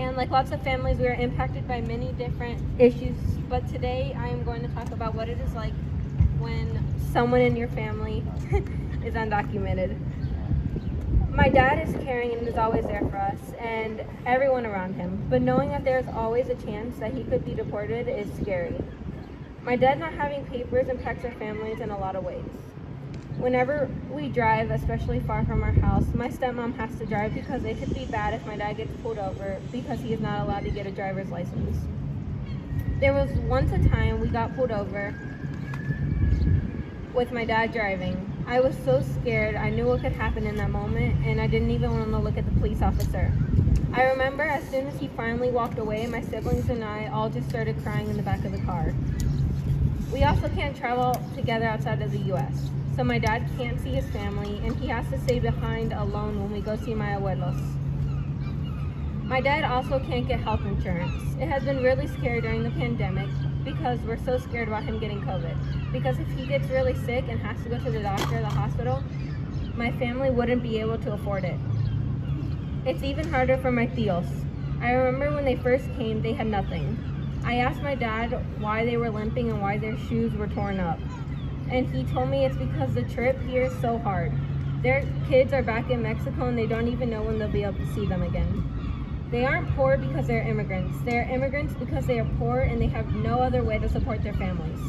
And like lots of families, we are impacted by many different issues, but today I am going to talk about what it is like when someone in your family is undocumented. My dad is caring and is always there for us and everyone around him, but knowing that there's always a chance that he could be deported is scary. My dad not having papers impacts our families in a lot of ways. Whenever we drive, especially far from our house, my stepmom has to drive because it could be bad if my dad gets pulled over because he is not allowed to get a driver's license. There was once a time we got pulled over with my dad driving. I was so scared. I knew what could happen in that moment, and I didn't even want to look at the police officer. I remember as soon as he finally walked away, my siblings and I all just started crying in the back of the car. We also can't travel together outside of the U.S., so my dad can't see his family, and he has to stay behind alone when we go see my abuelos. My dad also can't get health insurance. It has been really scary during the pandemic because we're so scared about him getting COVID. Because if he gets really sick and has to go to the doctor or the hospital, my family wouldn't be able to afford it. It's even harder for my tios. I remember when they first came, they had nothing. I asked my dad why they were limping and why their shoes were torn up. And he told me it's because the trip here is so hard. Their kids are back in Mexico and they don't even know when they'll be able to see them again. They aren't poor because they're immigrants. They're immigrants because they are poor and they have no other way to support their families.